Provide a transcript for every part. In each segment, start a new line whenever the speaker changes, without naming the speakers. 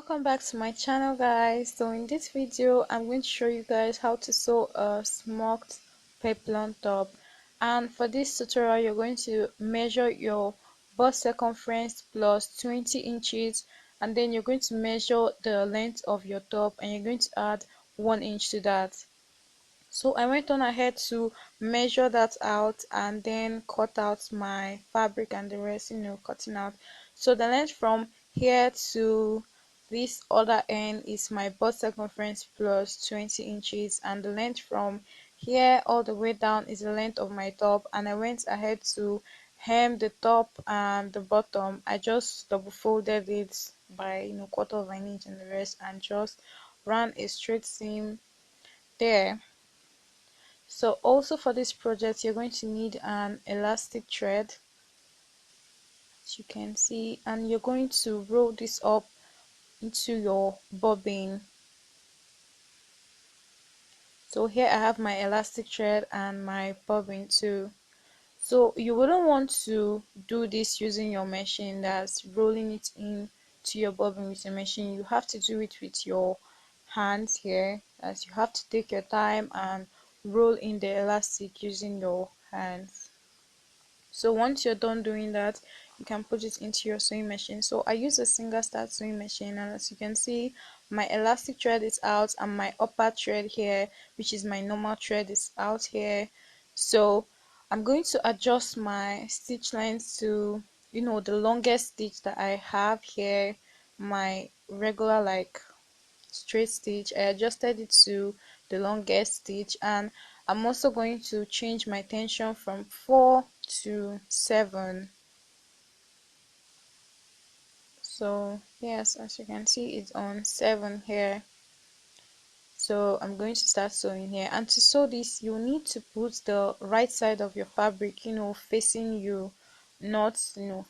Welcome back to my channel, guys. So in this video I'm going to show you guys how to sew a smoked peplum top. And for this tutorial you're going to measure your bust circumference plus 20 inches, and then you're going to measure the length of your top and you're going to add 1 inch to that. So I went on ahead to measure that out and then cut out my fabric and the rest, cutting out. So the length from here to this other end is my bust circumference plus 20 inches, and the length from here all the way down is the length of my top. And I went ahead to hem the top and the bottom. I just double folded it by quarter of an inch and the rest, and just ran a straight seam there. So also for this project you're going to need an elastic thread, as you can see, and you're going to roll this up into your bobbin. So here I have my elastic thread and my bobbin too. So you wouldn't want to do this using your machine, that's rolling it in to your bobbin with your machine. You have to do it with your hands here, as you have to take your time and roll in the elastic using your hands. So once you're done doing that, you can put it into your sewing machine. So I use a single start sewing machine, and as you can see, my elastic thread is out and my upper thread here, which is my normal thread, is out here. So I'm going to adjust my stitch length to the longest stitch that I have here, my regular like straight stitch. I adjusted it to the longest stitch, and I'm also going to change my tension from 4 to 7. So yes, as you can see, it's on 7 here. So I'm going to start sewing here, and to sew this you need to put the right side of your fabric facing you, not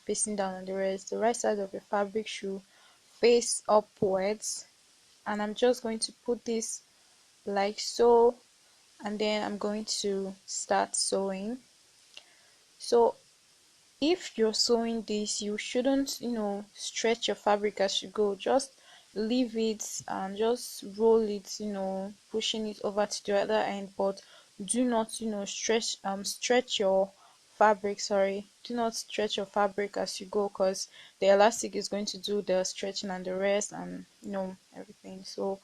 facing down on the rest. The right side of your fabric should face upwards, and I'm just going to put this like so, and then I'm going to start sewing. So if you're sewing this, you shouldn't stretch your fabric as you go. Just leave it and just roll it, pushing it over to the other end, but do not stretch your fabric. Sorry, do not stretch your fabric as you go, because the elastic is going to do the stretching and the rest, and everything. So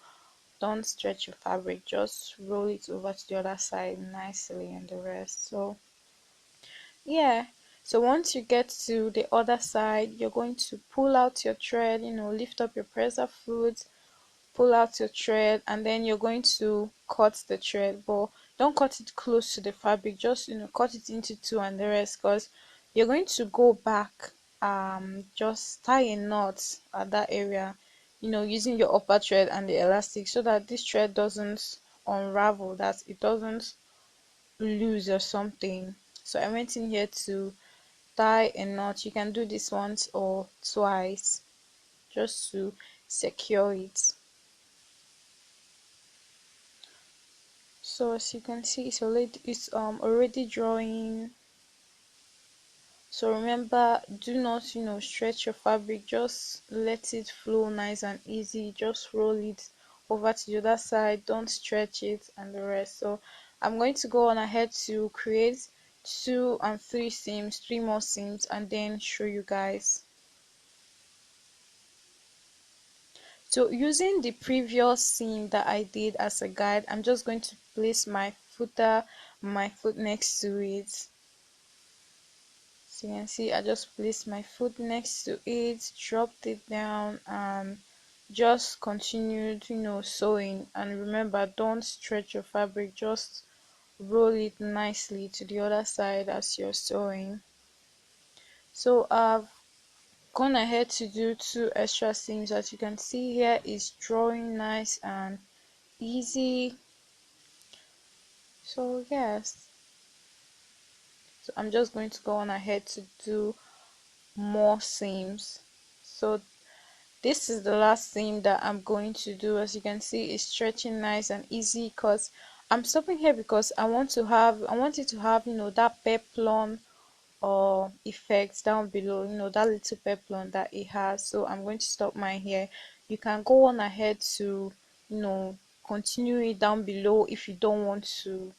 don't stretch your fabric, just roll it over to the other side nicely and the rest. So yeah, so once you get to the other side, you're going to pull out your thread, lift up your presser foot, pull out your thread, and then you're going to cut the thread, but don't cut it close to the fabric. Just cut it into two and the rest, because you're going to go back, just tie a knot at that area, using your upper thread and the elastic, so that this thread doesn't unravel, that it doesn't lose or something. So I went in here to tie a knot. You can do this once or twice just to secure it. So as you can see, it's already drawing. So remember, do not stretch your fabric, just let it flow nice and easy. Just roll it over to the other side, don't stretch it and the rest. So I'm going to go on ahead to create 2 and 3 seams, 3 more seams, and then show you guys. So using the previous seam that I did as a guide, I'm just going to place my foot next to it. So you can see I just placed my foot next to it, dropped it down, and just continued sewing. And remember, don't stretch your fabric, just roll it nicely to the other side as you're sewing. So I've gone ahead to do 2 extra seams. As you can see here, is drawing nice and easy. So yes, so I'm just going to go on ahead to do more seams. So this is the last seam that I'm going to do. As you can see, it's stretching nice and easy, because I'm stopping here because I want it to have that peplum or effect down below, that little peplum that it has. So I'm going to stop mine here. you can go on ahead to, you know, continue it down below if you don't want to,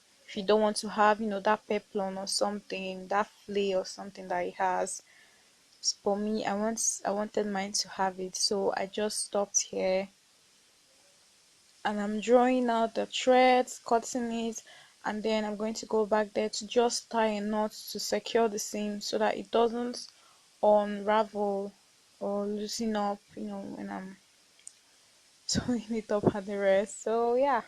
have, that peplum or something, that flay or something that it has. For me, I wanted mine to have it, so I just stopped here, and I'm drawing out the threads, cutting it, and then I'm going to go back there to just tie a knot to secure the seam so that it doesn't unravel or loosen up, when I'm sewing it up at the rest. So yeah.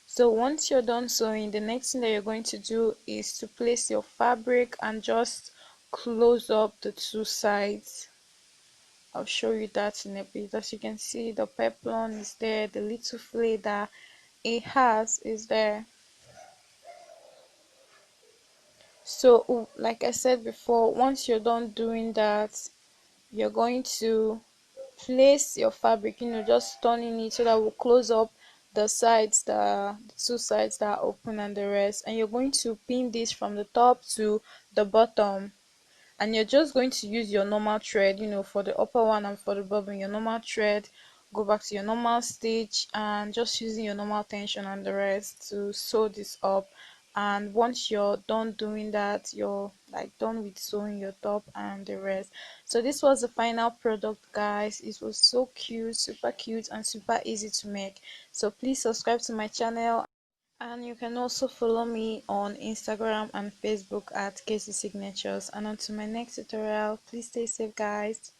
So once you're done sewing, the next thing that you're going to do is to place your fabric and just close up the two sides. I'll show you that in a bit. As you can see, the peplum is there, the little flay that it has is there. So like I said before, once you're done doing that, you're going to place your fabric, just turning it so that will close up the sides, the two sides that are open and the rest, and you're going to pin this from the top to the bottom, and you're just going to use your normal thread, for the upper one and for the bottom, your normal thread. Go back to your normal stitch and just using your normal tension and the rest to sew this up. And once you're done doing that, you're like done with sewing your top and the rest. So this was the final product, guys. It was so cute, super cute, and super easy to make. So please subscribe to my channel, and you can also follow me on Instagram and Facebook at Casey Signatures. And until my next tutorial, please stay safe, guys.